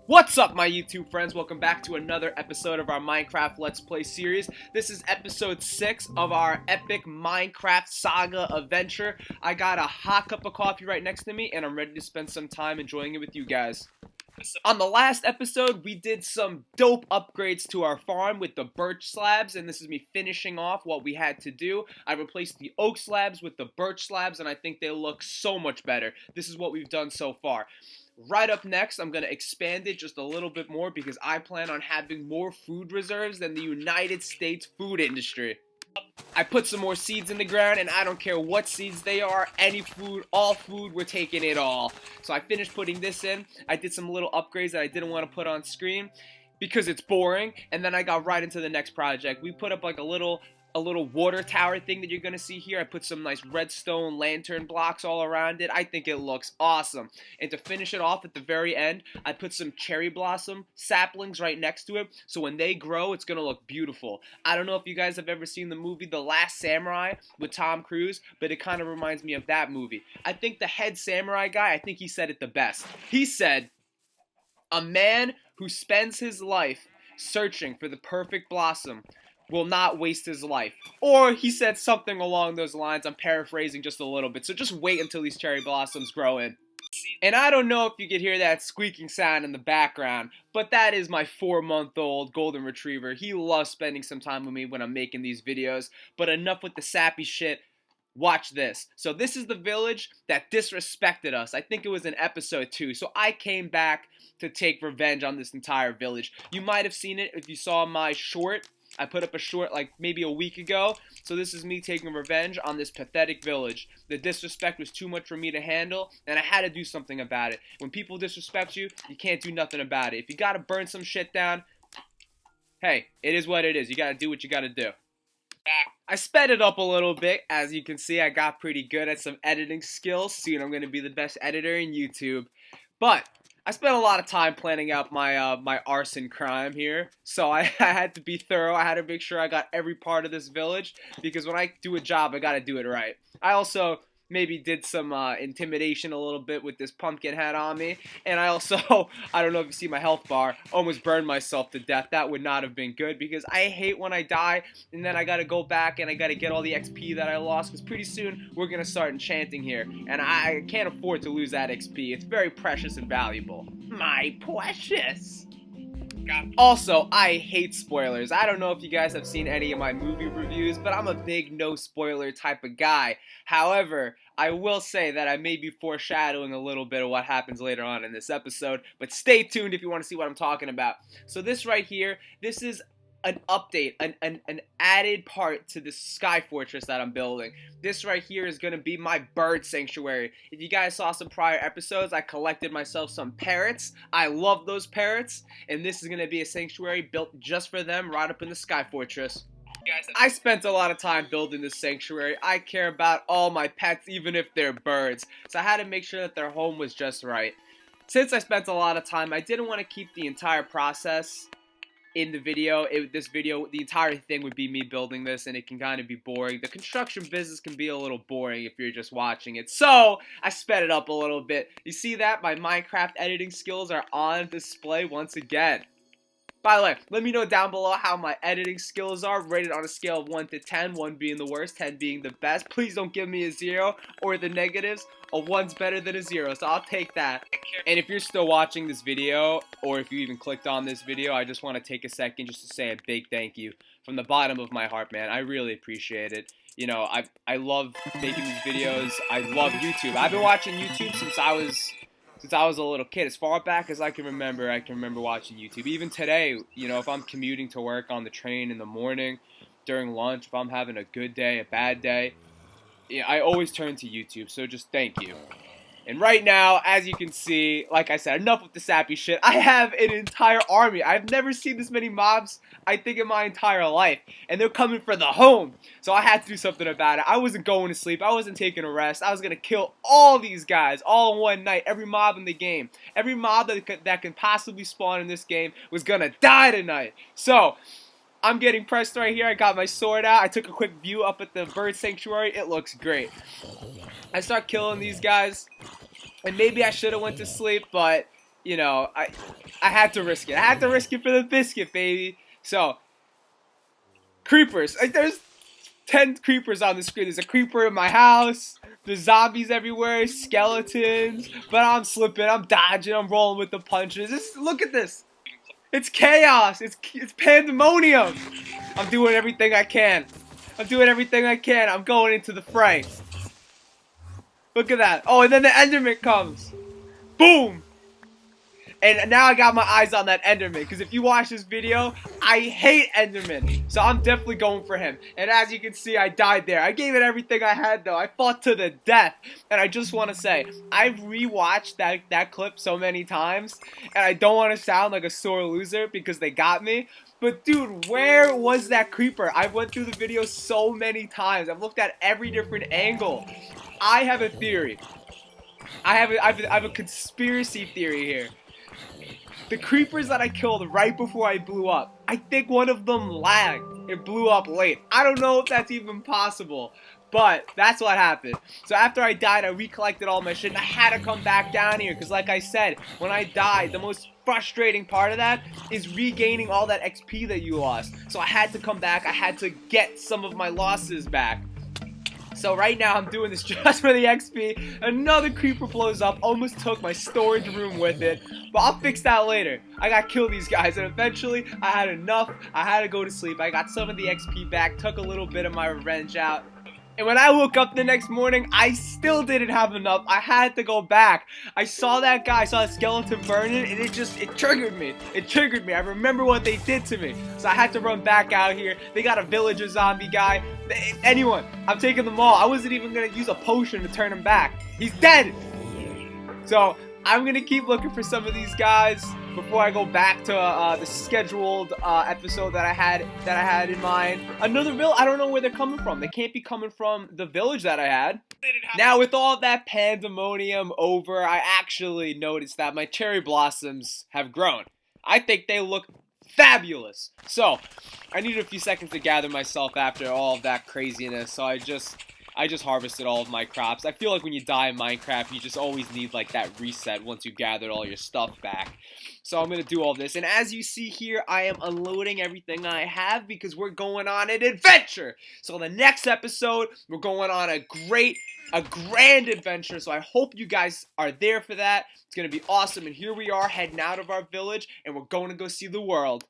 What's up, my YouTube friends? Welcome back to another episode of our Minecraft Let's Play series. This is episode 6 of our epic Minecraft saga adventure. I got a hot cup of coffee right next to me, and I'm ready to spend some time enjoying it with you guys. On the last episode, we did some dope upgrades to our farm with the birch slabs, and this is me finishing off what we had to do. I replaced the oak slabs with the birch slabs, and I think they look so much better. This is what we've done so far. Right up next, I'm going to expand it just a little bit more because I plan on having more food reserves than the United States food industry. I put some more seeds in the ground, and I don't care what seeds they are, any food, all food, we're taking it all. So I finished putting this in. I did some little upgrades that I didn't want to put on screen because it's boring, and then I got right into the next project. We put up like a little water tower thing that you're gonna see here. I put some nice redstone lantern blocks all around it. I think it looks awesome. And to finish it off at the very end, I put some cherry blossom saplings right next to it, so when they grow, it's gonna look beautiful. I don't know if you guys have ever seen the movie The Last Samurai with Tom Cruise, but it kind of reminds me of that movie. I think the head samurai guy, I think he said it the best. He said, "A man who spends his life searching for the perfect blossom will not waste his life." Or he said something along those lines. I'm paraphrasing just a little bit. So just wait until these cherry blossoms grow in. And I don't know if you could hear that squeaking sound in the background, but that is my 4-month-old golden retriever. He loves spending some time with me when I'm making these videos. But enough with the sappy shit. Watch this. So this is the village that disrespected us. I think it was in episode 2. So I came back to take revenge on this entire village. You might have seen it if you saw my short. I put up a short like maybe a week ago. So this is me taking revenge on this pathetic village. The disrespect was too much for me to handle, and I had to do something about it. When people disrespect you, you can't do nothing about it. If you gotta burn some shit down, hey, it is what it is. You gotta do what you gotta do. I sped it up a little bit. As you can see, I got pretty good at some editing skills. Soon I'm gonna be the best editor in YouTube. But I spent a lot of time planning out my my arson crime here, so I had to be thorough. I had to make sure I got every part of this village, because when I do a job, I gotta do it right. I also maybe did some intimidation a little bit with this pumpkin hat on me, and I also, I don't know if you see my health bar, almost burned myself to death. That would not have been good, because I hate when I die, and then I gotta go back and I gotta get all the XP that I lost, because pretty soon we're gonna start enchanting here, and I can't afford to lose that XP. It's very precious and valuable. My precious! Also, I hate spoilers. I don't know if you guys have seen any of my movie reviews, but I'm a big no spoiler type of guy. However, I will say that I may be foreshadowing a little bit of what happens later on in this episode, but stay tuned if you want to see what I'm talking about. So this right here, this is an update, an added part to the Sky Fortress that I'm building. This right here is going to be my bird sanctuary. If you guys saw some prior episodes, I collected myself some parrots. I love those parrots, and this is going to be a sanctuary built just for them right up in the Sky Fortress. I spent a lot of time building this sanctuary. I care about all my pets, even if they're birds, so I had to make sure that their home was just right. Since I spent a lot of time, I didn't want to keep the entire process in the video. The entire thing would be me building this, and it can kind of be boring. The construction business can be a little boring if you're just watching it, so I sped it up a little bit. You see that? My Minecraft editing skills are on display once again. By the way, let me know down below how my editing skills are, rated on a scale of 1 to 10, 1 being the worst, 10 being the best. Please don't give me a 0 or the negatives. A 1's better than a 0, so I'll take that. And if you're still watching this video, or if you even clicked on this video, I just want to take a second just to say a big thank you from the bottom of my heart, man. I really appreciate it. You know, I love making these videos. I love YouTube. I've been watching YouTube since I was a little kid. As far back as I can remember watching YouTube. Even today, you know, if I'm commuting to work on the train in the morning, during lunch, if I'm having a good day, a bad day, yeah, I always turn to YouTube, so just thank you. And right now, as you can see, like I said, enough with the sappy shit. I have an entire army. I've never seen this many mobs, I think, in my entire life. And they're coming for the home. So I had to do something about it. I wasn't going to sleep. I wasn't taking a rest. I was going to kill all these guys all in one night. Every mob in the game. Every mob that can possibly spawn in this game was going to die tonight. So I'm getting pressed right here. I got my sword out. I took a quick view up at the bird sanctuary. It looks great. I start killing these guys. And maybe I should have went to sleep, but you know, I had to risk it. I had to risk it for the biscuit, baby. So, creepers. Like, there's 10 creepers on the screen. There's a creeper in my house. There's zombies everywhere, skeletons. But I'm slipping, I'm dodging, I'm rolling with the punches. Look at this. It's chaos. It's pandemonium. I'm doing everything I can. I'm doing everything I can. I'm going into the fray. Look at that. Oh, and then the Enderman comes. Boom. And now I got my eyes on that Enderman, because if you watch this video, I hate Enderman. So I'm definitely going for him. And as you can see, I died there. I gave it everything I had, though. I fought to the death. And I just want to say, I've rewatched that clip so many times, and I don't want to sound like a sore loser because they got me. But dude, where was that creeper? I went through the video so many times. I've looked at every different angle. I have a theory. I have a conspiracy theory here. The creepers that I killed right before I blew up, I think one of them lagged. It blew up late. I don't know if that's even possible, but that's what happened. So after I died, I recollected all my shit, and I had to come back down here, because like I said, when I died, the most frustrating part of that is regaining all that XP that you lost. So I had to come back. I had to get some of my losses back. So right now I'm doing this just for the XP. Another creeper blows up, almost took my storage room with it, but I'll fix that later. I gotta kill these guys, and eventually I had enough. I had to go to sleep. I got some of the XP back, took a little bit of my revenge out. And when I woke up the next morning, I still didn't have enough. I had to go back. I saw that guy, I saw a skeleton burning, and it triggered me. It triggered me. I remember what they did to me. So I had to run back out here. They got a villager zombie guy. Anyone. I'm taking them all. I wasn't even going to use a potion to turn him back. He's dead. So I'm going to keep looking for some of these guys before I go back to the scheduled episode that I had in mind. Another village. I don't know where they're coming from. They can't be coming from the village that I had. Now, with all that pandemonium over, I actually noticed that my cherry blossoms have grown. I think they look fabulous. So, I needed a few seconds to gather myself after all of that craziness. So I just harvested all of my crops. I feel like when you die in Minecraft, you just always need like that reset once you gathered all your stuff back. So I'm going to do all this. And as you see here, I am unloading everything I have because we're going on an adventure. So the next episode, we're going on a grand adventure. So I hope you guys are there for that. It's going to be awesome. And here we are heading out of our village, and we're going to go see the world.